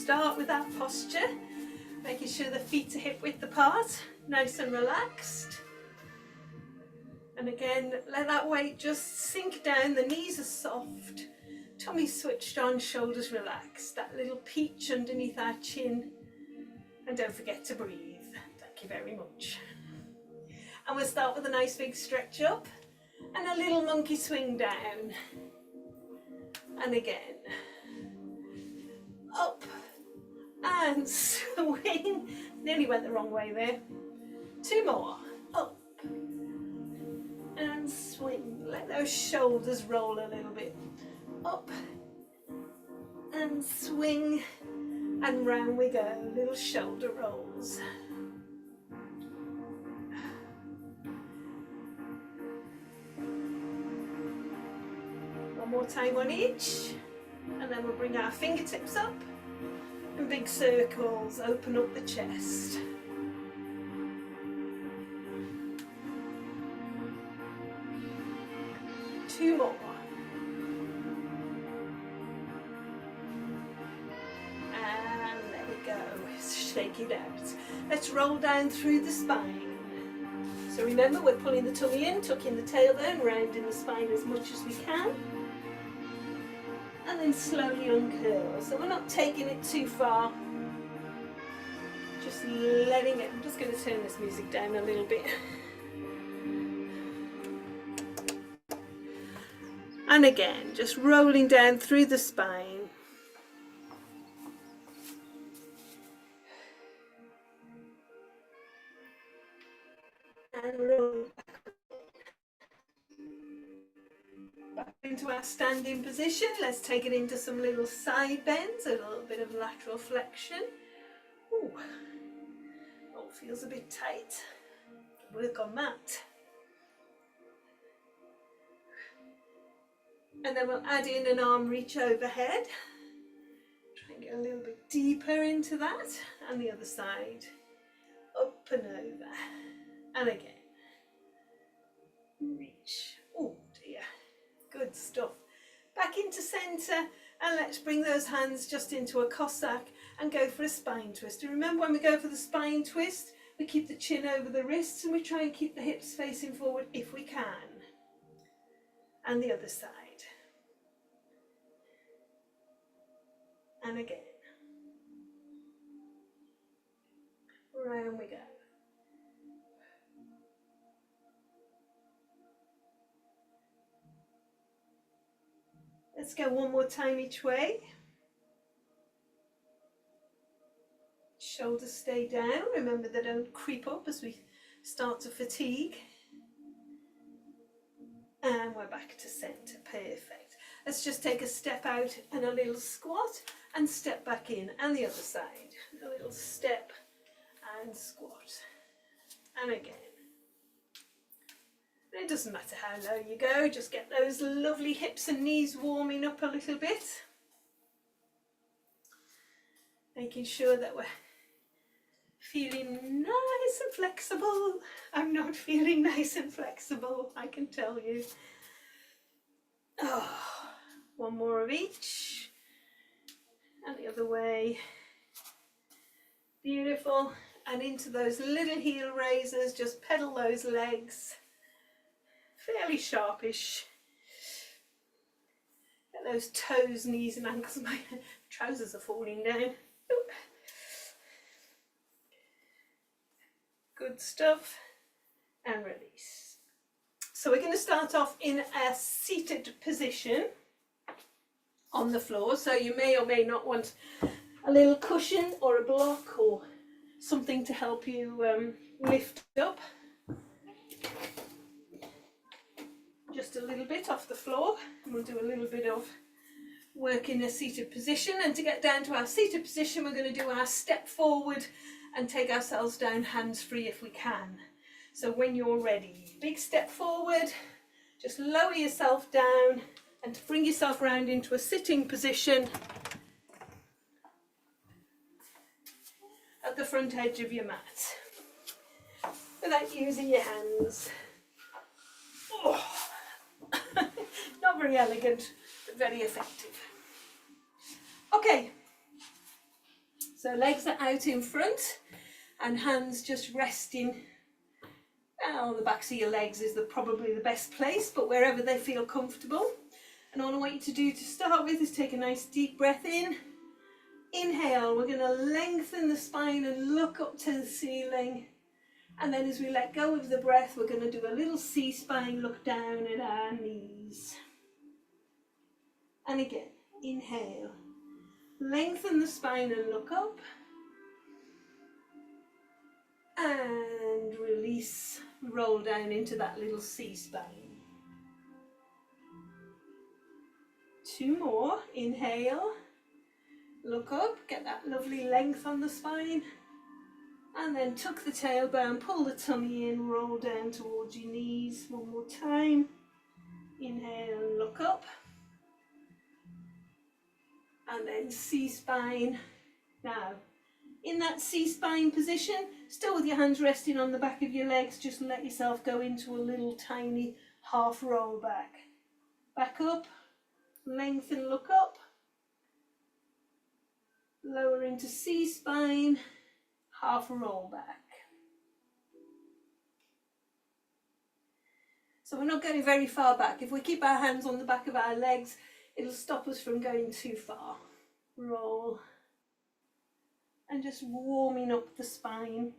start with our posture, making sure the feet are hip width apart, nice and relaxed. And again, let that weight just sink down, the knees are soft, tummy switched on, shoulders relaxed, that little peach underneath our chin. And don't forget to breathe. Thank you very much. And we'll start with a nice big stretch up and a little monkey swing down. And again, up and swing. Nearly went the wrong way there. 2 more. Up and swing. Let those shoulders roll a little bit. Up and swing, and round we go. Little shoulder rolls. One more time on each, and then we'll bring our fingertips up and big circles. Open up the chest. Two more. And let it go. Shake it out. Let's roll down through the spine. So remember, we're pulling the tummy in, tucking the tailbone, rounding the spine as much as we can. And then slowly uncurl. So we're not taking it too far. Just letting it. I'm just going to turn this music down a little bit. And again, just rolling down through the spine. And roll back into our standing position. Let's take it into some little side bends, a little bit of lateral flexion. Ooh, all feels a bit tight. Work on that. And then we'll add in an arm reach overhead. Try and get a little bit deeper into that. And the other side. Up and over. And again. Reach. Oh dear. Good stuff. Back into centre. And let's bring those hands just into a Cossack and go for a spine twist. And remember, when we go for the spine twist, we keep the chin over the wrists and we try and keep the hips facing forward if we can. And the other side. And again. Round we go. Let's go one more time each way. Shoulders stay down. Remember, they don't creep up as we start to fatigue. And we're back to centre. Perfect. Let's just take a step out and a little squat and step back in, and the other side. A little step and squat. And again. It doesn't matter how low you go, just get those lovely hips and knees warming up a little bit. Making sure that we're feeling nice and flexible. I'm not feeling nice and flexible, I can tell you. Oh, one more of each. And the other way. Beautiful. And into those little heel raisers, just pedal those legs. Fairly sharpish. Get those toes, knees and ankles. My trousers are falling down. Oop. Good stuff. And release. So we're going to start off in a seated position on the floor. So you may or may not want a little cushion or a block or something to help you lift up. Just a little bit off the floor, and we'll do a little bit of work in a seated position. And to get down to our seated position, we're going to do our step forward and take ourselves down hands free if we can. So when you're ready, big step forward, just lower yourself down and bring yourself round into a sitting position at the front edge of your mat without using your hands. Oh. Not very elegant, but very effective. Okay, So legs are out in front and hands just resting on the backs of your legs is probably the best place, but wherever they feel comfortable. And all I want you to do to start with is take a nice deep breath in. Inhale, we're going to lengthen the spine and look up to the ceiling. And then as we let go of the breath, we're going to do a little C-spine, look down at our knees. And again, inhale, lengthen the spine and look up. And release, roll down into that little C-spine. 2 more, inhale, look up, get that lovely length on the spine. And then tuck the tailbone, pull the tummy in, roll down towards your knees. 1 more time. Inhale, look up. And then C-spine. Now, in that C-spine position, still with your hands resting on the back of your legs, just let yourself go into a little tiny half roll back. Back up, lengthen, look up. Lower into C-spine. Half a roll back. So we're not going very far back. If we keep our hands on the back of our legs, it'll stop us from going too far. Roll. And just warming up the spine.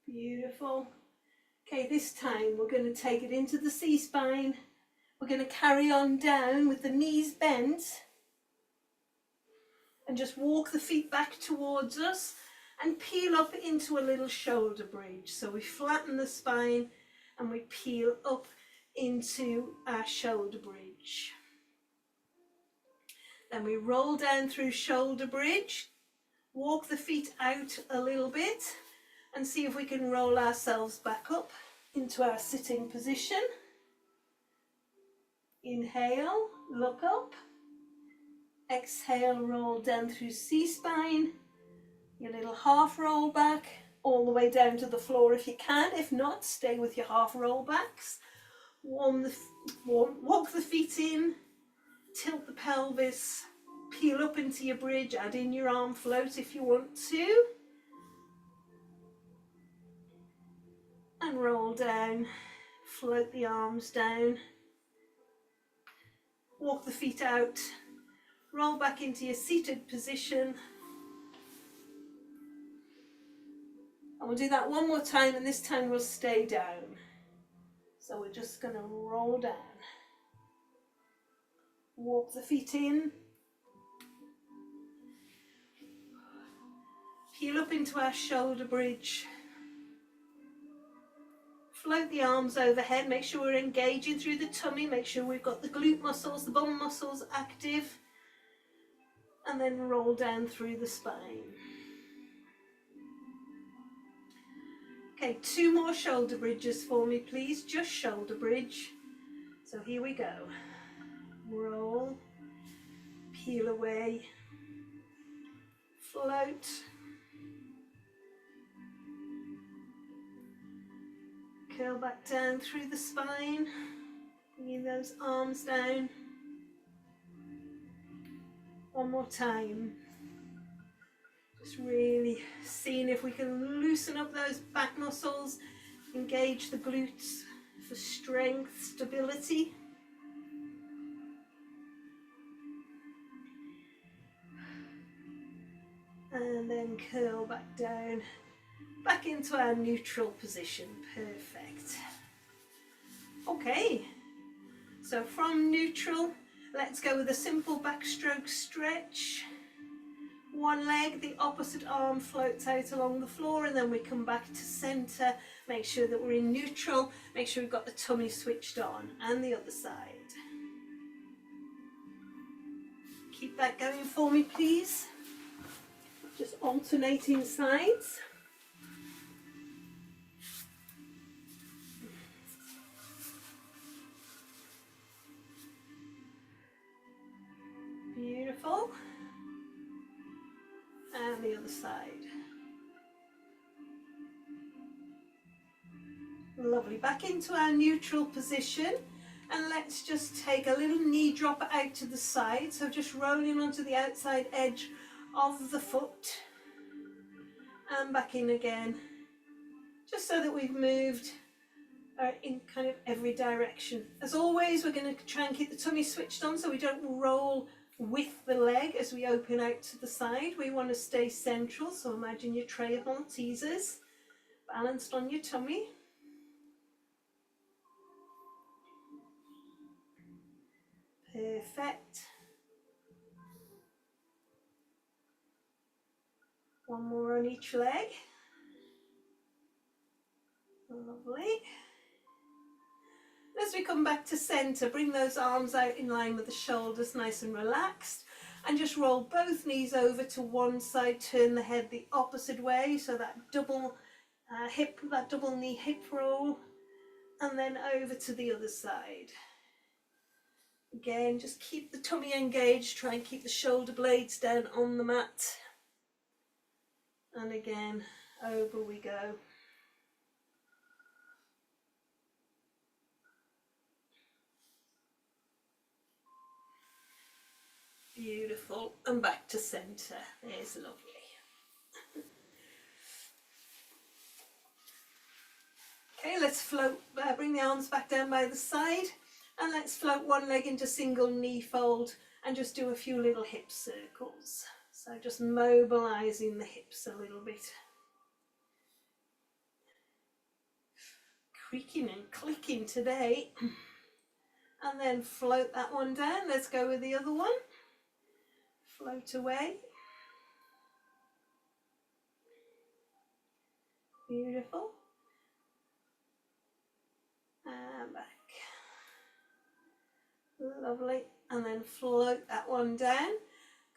Beautiful. Okay, this time we're going to take it into the C-spine. We're going to carry on down with the knees bent. And just walk the feet back towards us and peel up into a little shoulder bridge. So we flatten the spine and we peel up into our shoulder bridge. Then we roll down through shoulder bridge, walk the feet out a little bit and see if we can roll ourselves back up into our sitting position. Inhale, look up. Exhale, roll down through C-spine, your little half roll back, all the way down to the floor if you can. If not, stay with your half roll backs. Walk the feet in, tilt the pelvis, peel up into your bridge, add in your arm float if you want to. And roll down, float the arms down. Walk the feet out. Roll back into your seated position. And we'll do that 1 more time, and this time we'll stay down. So we're just going to roll down. Walk the feet in. Peel up into our shoulder bridge. Float the arms overhead. Make sure we're engaging through the tummy. Make sure we've got the glute muscles, the bum muscles active. And then roll down through the spine. Okay, 2 more shoulder bridges for me, please. Just shoulder bridge. So here we go. Roll, peel away, float. Curl back down through the spine, bringing those arms down. 1 more time. Just really seeing if we can loosen up those back muscles, engage the glutes for strength, stability. And then curl back down, back into our neutral position. Perfect. Okay, so from neutral, let's go with a simple backstroke stretch. 1 leg, the opposite arm floats out along the floor, and then we come back to center. Make sure that we're in neutral. Make sure we've got the tummy switched on, and the other side. Keep that going for me, please. Just alternating sides. Beautiful. And the other side. Lovely. Back into our neutral position. And let's just take a little knee drop out to the side, so just rolling onto the outside edge of the foot and back in again, just so that we've moved in kind of every direction. As always, we're going to try and keep the tummy switched on so we don't roll with the leg as we open out to the side. We want to stay central, so imagine your tray of Maltesers balanced on your tummy. Perfect. One more on each leg. Lovely. As we come back to centre, bring those arms out in line with the shoulders, nice and relaxed, and just roll both knees over to one side, turn the head the opposite way, so that double knee hip roll, and then over to the other side. Again, just keep the tummy engaged, try and keep the shoulder blades down on the mat. And again, over we go. Beautiful, and back to centre. There's lovely. Okay, let's float, bring the arms back down by the side, and let's float one leg into single knee fold and just do a few little hip circles. So just mobilising the hips a little bit. Creaking and clicking today. And then float that one down. Let's go with the other one. Float away. Beautiful. And back. Lovely. And then float that one down.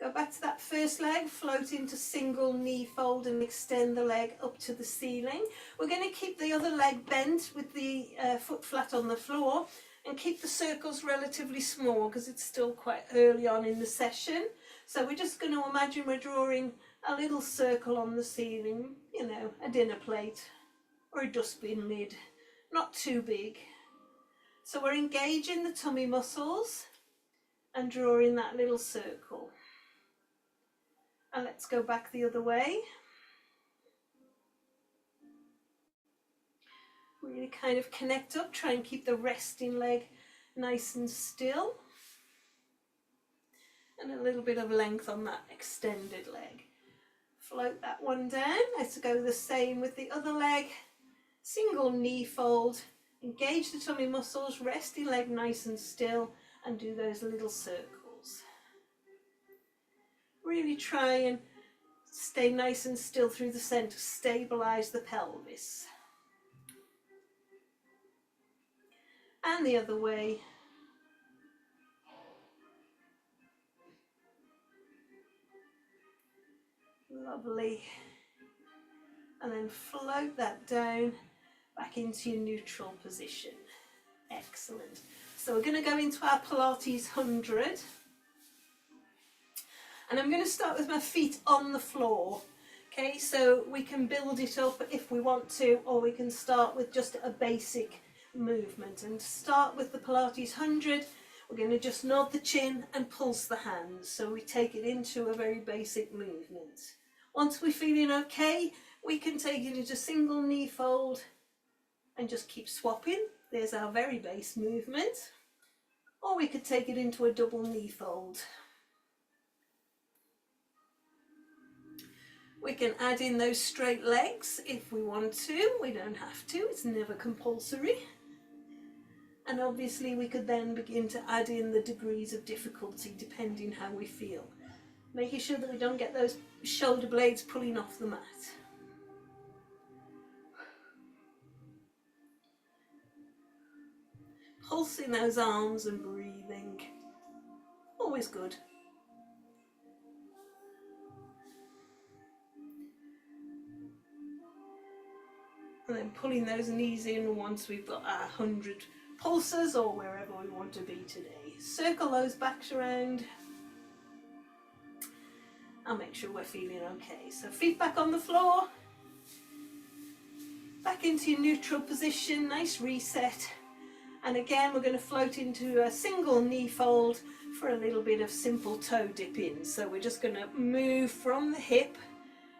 Go back to that first leg, float into single knee fold and extend the leg up to the ceiling. We're going to keep the other leg bent with the foot flat on the floor and keep the circles relatively small because it's still quite early on in the session. So we're just going to imagine we're drawing a little circle on the ceiling, you know, a dinner plate or a dustbin lid, not too big. So we're engaging the tummy muscles and drawing that little circle. And let's go back the other way. Really kind of connect up, try and keep the resting leg nice and still. And a little bit of length on that extended leg. Float that one down. Let's go the same with the other leg. Single knee fold, engage the tummy muscles, resting leg nice and still, and do those little circles. Really try and stay nice and still through the centre, stabilise the pelvis. And the other way. Lovely. And then float that down back into your neutral position. Excellent. So we're going to go into our Pilates 100. And I'm going to start with my feet on the floor. Okay, so we can build it up if we want to, or we can start with just a basic movement. And to start with the Pilates 100, we're going to just nod the chin and pulse the hands. So we take it into a very basic movement. Once we're feeling okay, we can take it into single knee fold and just keep swapping. There's our very base movement. Or we could take it into a double knee fold. We can add in those straight legs if we want to. We don't have to, it's never compulsory. And obviously we could then begin to add in the degrees of difficulty depending how we feel. Making sure that we don't get those shoulder blades pulling off the mat. Pulsing those arms and breathing. Always good. And then pulling those knees in once we've got our 100 pulses or wherever we want to be today. Circle those backs around. I'll make sure we're feeling okay. So feet back on the floor. Back into your neutral position, nice reset. And again, we're going to float into a single knee fold for a little bit of simple toe dip in. So we're just going to move from the hip.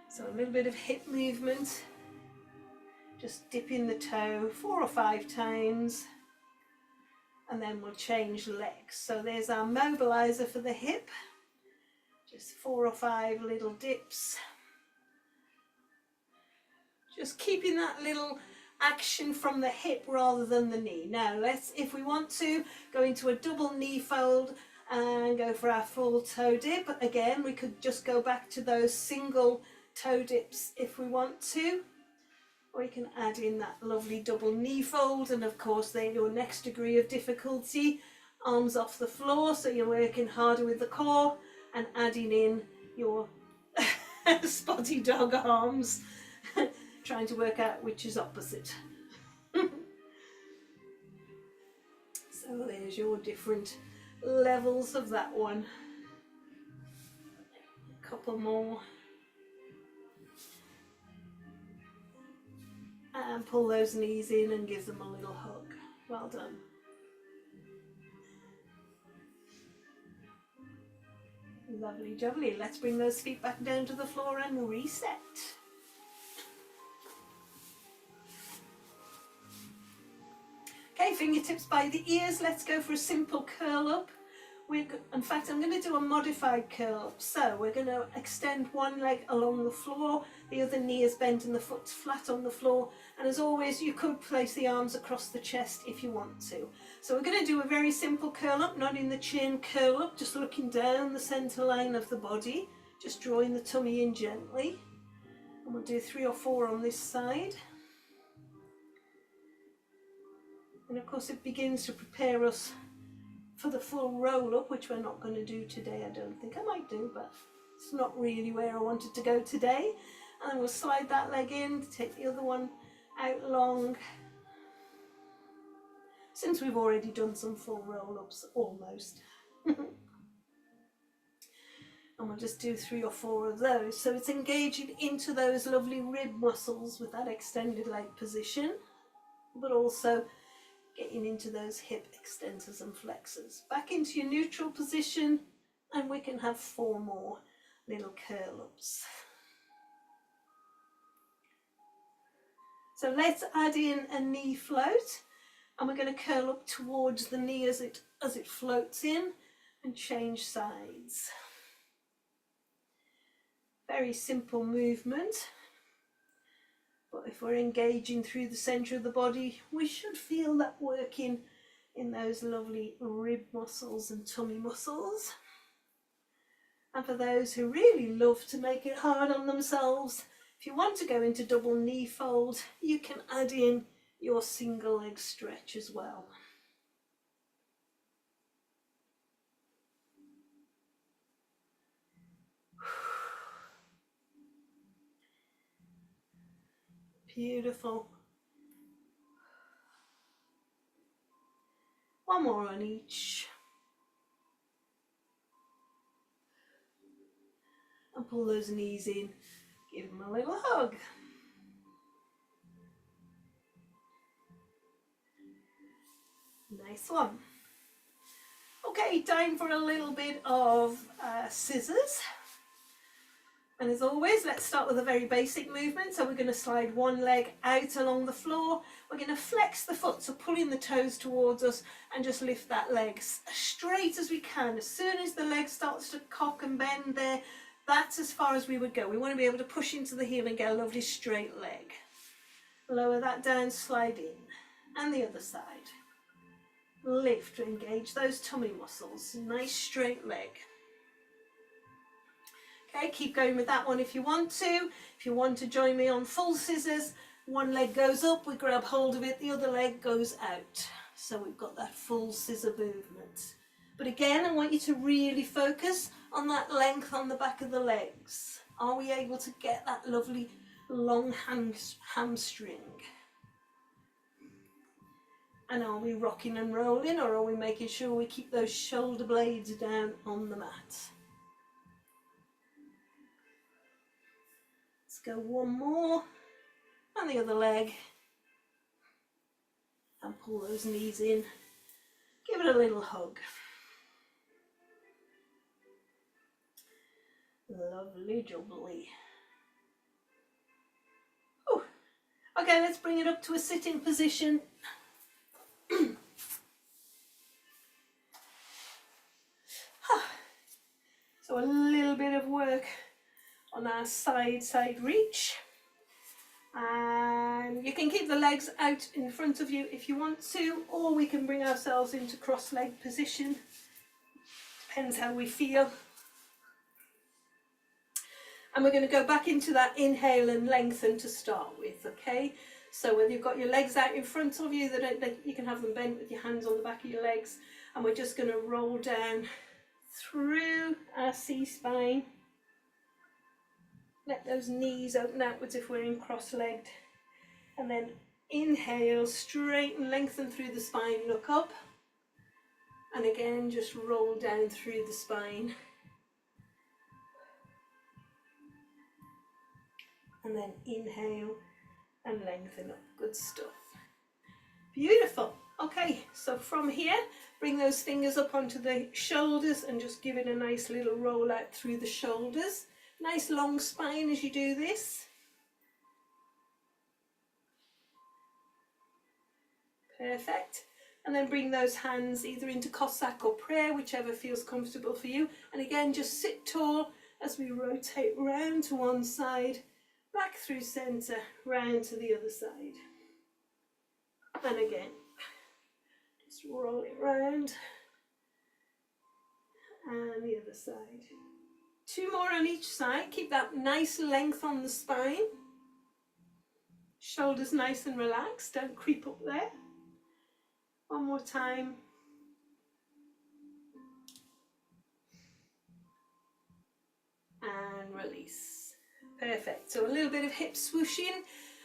So a little bit of hip movement. Just dipping the toe 4 or 5 times. And then we'll change legs. So there's our mobilizer for the hip. Just 4 or 5 little dips. Just keeping that little action from the hip rather than the knee. Now let's, if we want to, go into a double knee fold and go for our full toe dip. Again, we could just go back to those single toe dips if we want to. Or you can add in that lovely double knee fold, and of course then your next degree of difficulty, arms off the floor, so you're working harder with the core and adding in your spotty dog arms. Trying to work out which is opposite. So there's your different levels of that one. A couple more. And pull those knees in and give them a little hug. Well done. Lovely jubbly. Let's bring those feet back down to the floor and reset. Okay, fingertips by the ears. Let's go for a simple curl up. In fact, I'm going to do a modified curl up. So we're going to extend one leg along the floor, the other knee is bent and the foot's flat on the floor. And as always, you could place the arms across the chest if you want to. So we're going to do a very simple curl up, not in the chin, curl up, just looking down the center line of the body, just drawing the tummy in gently. And we'll do 3 or 4 on this side. And of course it begins to prepare us for the full roll up, which we're not going to do today, I don't think. I might do, but it's not really where I wanted to go today. And we'll slide that leg in, take the other one out long. Since we've already done some full roll ups, almost. And we'll just do 3 or 4 of those. So it's engaging into those lovely rib muscles with that extended leg position, but also getting into those hip extensors and flexors. Back into your neutral position, and we can have 4 more little curl ups. So let's add in a knee float, and we're going to curl up towards the knee as it floats in, and change sides. Very simple movement. But if we're engaging through the centre of the body, we should feel that working in those lovely rib muscles and tummy muscles. And for those who really love to make it hard on themselves, if you want to go into double knee fold, you can add in your single leg stretch as well. Beautiful. One more on each. And pull those knees in. Give them a little hug. Nice one. Okay, time for a little bit of scissors. And as always, let's start with a very basic movement. So we're going to slide one leg out along the floor. We're going to flex the foot, so pulling the toes towards us, and just lift that leg as straight as we can. As soon as the leg starts to cock and bend there, that's as far as we would go. We want to be able to push into the heel and get a lovely straight leg. Lower that down, slide in. And the other side. Lift to engage those tummy muscles. Nice straight leg. Okay, keep going with that one if you want to. If you want to join me on full scissors, one leg goes up, we grab hold of it, the other leg goes out. So we've got that full scissor movement. But again, I want you to really focus on that length on the back of the legs. Are we able to get that lovely long hamstring? And are we rocking and rolling, or are we making sure we keep those shoulder blades down on the mat? Let's go one more, and the other leg. and pull those knees in. Give it a little hug. Lovely jubbly. Ooh. Okay, let's bring it up to a sitting position. So a little bit of work on our side reach. And you can keep the legs out in front of you if you want to, or we can bring ourselves into cross-leg position. Depends how we feel. And we're going to go back into that inhale and lengthen to start with, okay? So whether you've got your legs out in front of you, you can have them bent with your hands on the back of your legs. And we're just going to roll down through our C-spine. Let those knees open outwards if we're in cross-legged. And then inhale, straighten, lengthen through the spine, look up. And again, just roll down through the spine. And then inhale and lengthen up. Good stuff. Beautiful. Okay, so from here, bring those fingers up onto the shoulders and just give it a nice little roll out through the shoulders. Nice long spine as you do this. Perfect. And then bring those hands either into Cossack or prayer, whichever feels comfortable for you. And again, just sit tall as we rotate round to one side, back through centre, round to the other side. And again, just roll it round. And the other side. 2 more on each side. Keep that nice length on the spine. Shoulders nice and relaxed. Don't creep up there. One more time. And release. Perfect. So a little bit of hip swooshing.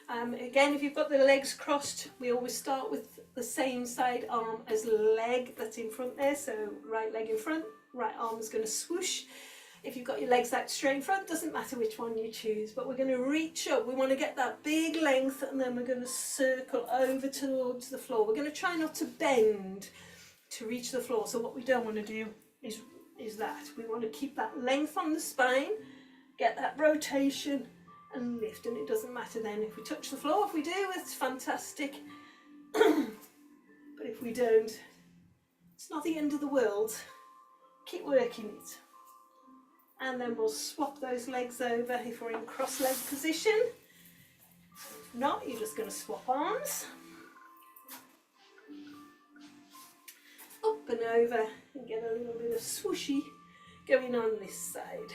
Again, if you've got the legs crossed, we always start with the same side arm as leg that's in front there. So right leg in front, right arm is going to swoosh. If you've got your legs out straight in front, doesn't matter which one you choose, but we're going to reach up. We want to get that big length, and then we're going to circle over towards the floor. We're going to try not to bend to reach the floor. So what we don't want to do is that. We want to keep that length on the spine, get that rotation and lift, and it doesn't matter then if we touch the floor. If we do, it's fantastic. But if we don't, it's not the end of the world. Keep working it. And then we'll swap those legs over if we're in cross-leg position. If not, you're just going to swap arms. Up and over, and get a little bit of swooshy going on this side.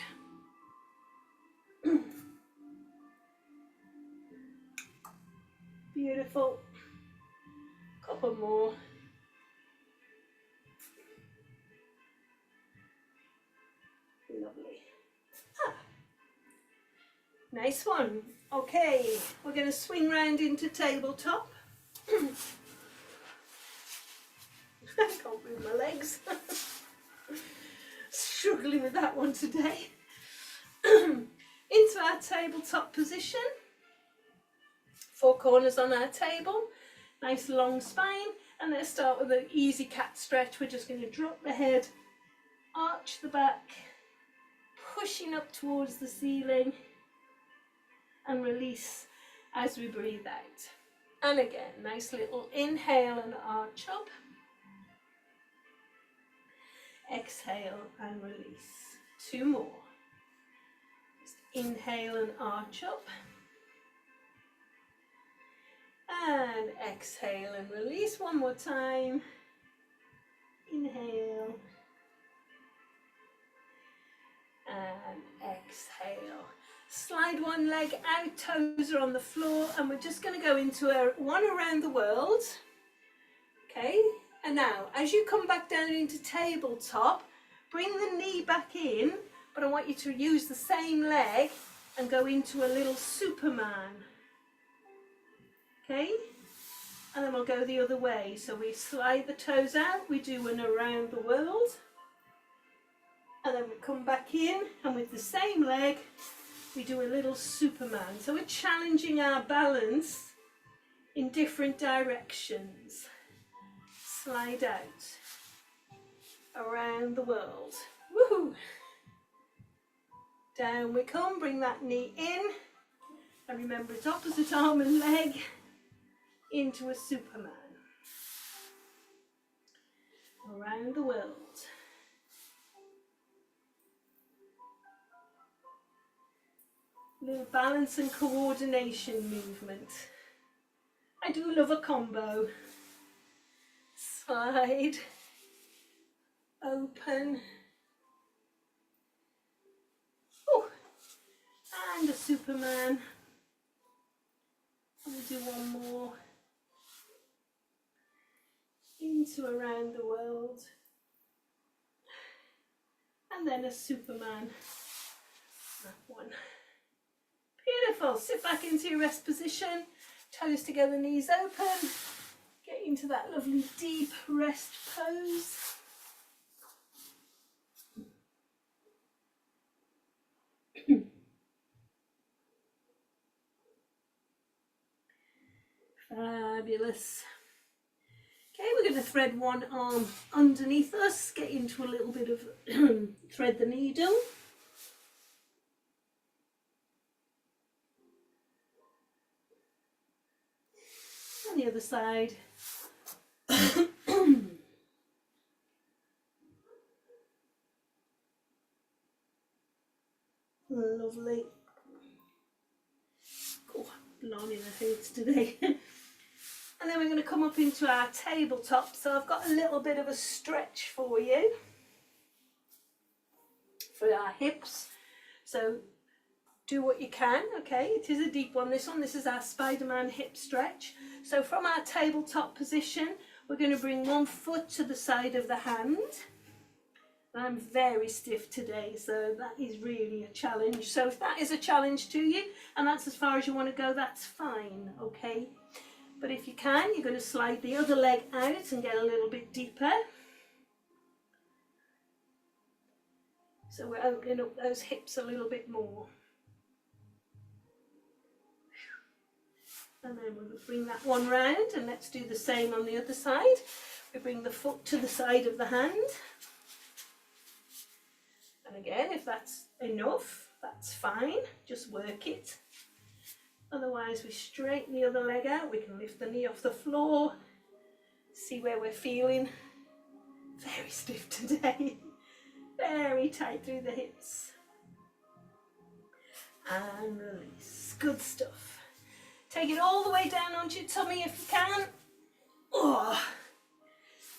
Beautiful. Couple more. Lovely. Nice one. Okay, we're going to swing round into tabletop. I can't move my legs. Struggling with that one today. Into our tabletop position. 4 corners on our table. Nice long spine. And let's start with an easy cat stretch. We're just going to drop the head, arch the back, pushing up towards the ceiling, and release as we breathe out. And again, nice little inhale and arch up. Exhale and release. 2 more. Just inhale and arch up. And exhale and release. 1 more time. Inhale. And exhale. Slide one leg out, toes are on the floor, and we're just going to go into one around the world. Okay, and now as you come back down into tabletop, bring the knee back in, but I want you to use the same leg and go into a little Superman. Okay, and then we'll go the other way. So we slide the toes out, we do an around the world, and then we come back in, and with the same leg, we do a little Superman. So we're challenging our balance in different directions. slide out around the world. Woohoo! Down we come, bring that knee in, and remember it's opposite arm and leg into a Superman. Around the world. Little balance and coordination movement. I do love a combo. Slide, open, oh, and a Superman. We'll do one more. Into around the world. And then a Superman. That one. Beautiful. Sit back into your rest position. Toes together, knees open. Get into that lovely deep rest pose. Fabulous. Okay, we're going to thread one arm underneath us, get into a little bit of thread the needle. And the other side. Lovely. Oh, blimey, that hurts today. And then we're going to come up into our tabletop. So I've got a little bit of a stretch for you for our hips. So do what you can, okay? It is a deep one, this one. This is our Spider-Man hip stretch. So from our tabletop position, we're going to bring one foot to the side of the hand. I'm very stiff today, so that is really a challenge. So if that is a challenge to you, and that's as far as you want to go, that's fine, okay? But if you can, you're going to slide the other leg out and get a little bit deeper. So we're opening up those hips a little bit more. And then we'll bring that one round, and let's do the same on the other side. We bring the foot to the side of the hand. And again, if that's enough, that's fine. Just work it. Otherwise, we straighten the other leg out. We can lift the knee off the floor. See where we're feeling. Very stiff today. Very tight through the hips. And release. Good stuff. Take it all the way down onto your tummy if you can. Oh.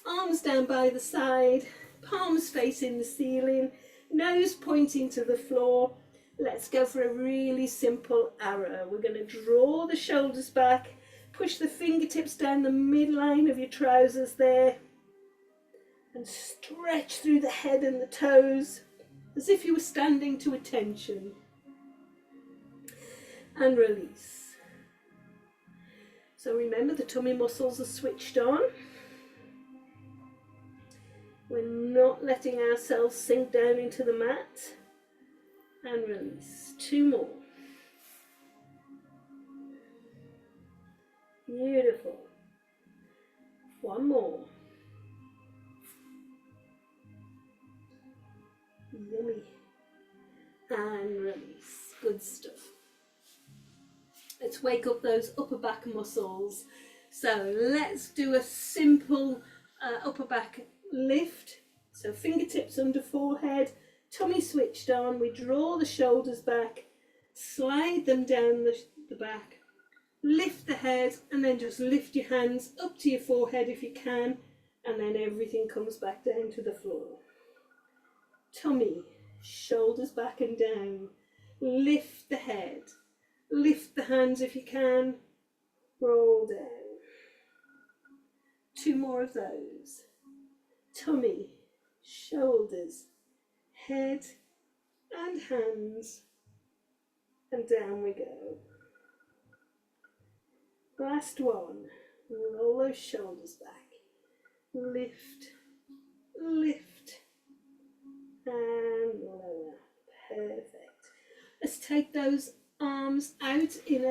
Arms down by the side. Palms facing the ceiling. Nose pointing to the floor. Let's go for a really simple arrow. We're going to draw the shoulders back, push the fingertips down the midline of your trousers there, and stretch through the head and the toes as if you were standing to attention. And release. So remember, the tummy muscles are switched on. We're not letting ourselves sink down into the mat. And release. Two more. Beautiful. One more. Yummy. And release. Good stuff. Let's wake up those upper back muscles. So let's do a simple upper back lift. So fingertips under forehead. Tummy switched on, we draw the shoulders back, slide them down the back, lift the head, and then just lift your hands up to your forehead if you can, and then everything comes back down to the floor. Tummy, shoulders back and down, lift the head, lift the hands if you can, roll down. Two more of those. Tummy, shoulders, head and hands, and down we go. Last one. Roll those shoulders back. Lift, lift, and lower. Perfect. Let's take those arms out in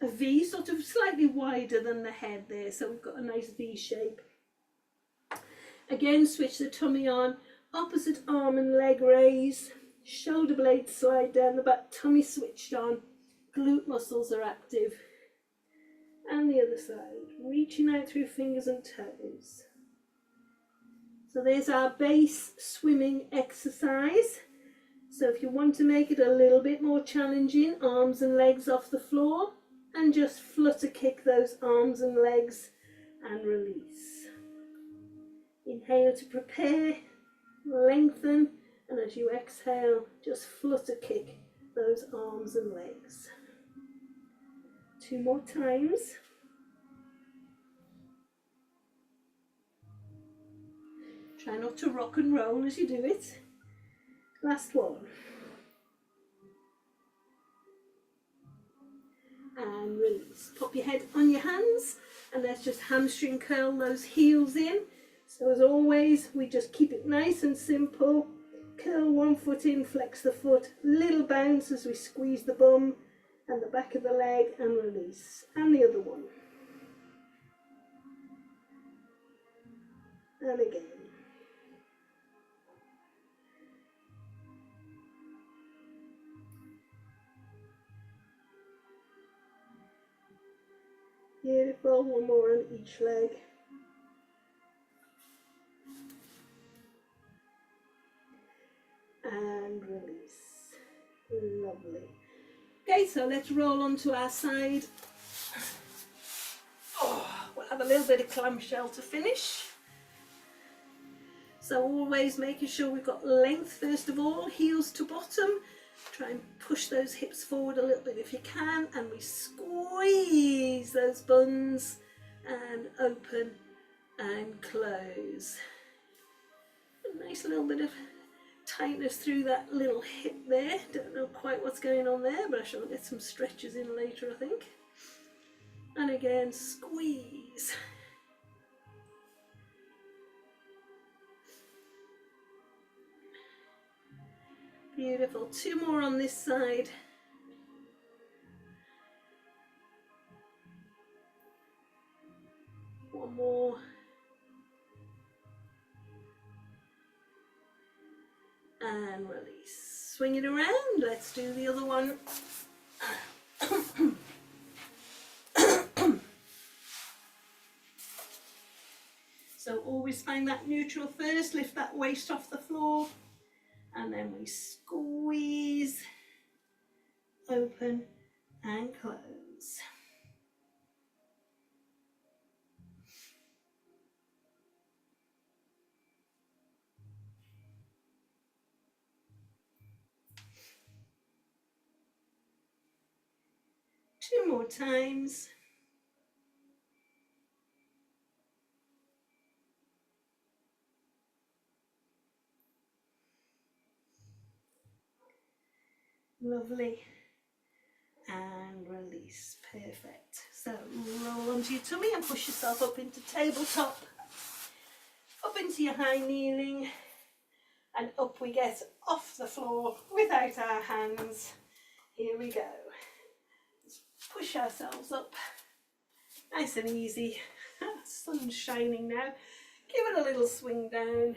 a V, sort of slightly wider than the head there, so we've got a nice V shape. Again, switch the tummy on, opposite arm and leg raise, shoulder blades slide down the back, tummy switched on, glute muscles are active. And the other side, reaching out through fingers and toes. So there's our base swimming exercise. So if you want to make it a little bit more challenging, arms and legs off the floor, and just flutter kick those arms and legs and release. Inhale to prepare, lengthen, and as you exhale, just flutter kick those arms and legs. 2 more times. Try not to rock and roll as you do it. Last one. And release. Pop your head on your hands and let's just hamstring curl those heels in. So as always, we just keep it nice and simple. Curl one foot in, flex the foot, little bounce as we squeeze the bum and the back of the leg and release. And the other one. And again. Beautiful, one more on each leg. And release. Lovely. Okay, so let's roll onto our side. We'll have a little bit of clamshell to finish. So always making sure we've got length first of all, heels to bottom. Try and push those hips forward a little bit if you can, and we squeeze those buns and open and close. A nice little bit of tightness through that little hip there. Don't know quite what's going on there, but I shall get some stretches in later, I think. And again, squeeze. Beautiful. 2 more on this side. One more. And release. Swing it around. Let's do the other one. So always find that neutral first. Lift that waist off the floor. And then we squeeze, open and close. Two more times. Lovely. And release. Perfect. So roll onto your tummy and push yourself up into tabletop. Up into your high kneeling. And up we get off the floor without our hands. Here we go. Let's push ourselves up. Nice and easy. Sun's shining now. Give it a little swing down.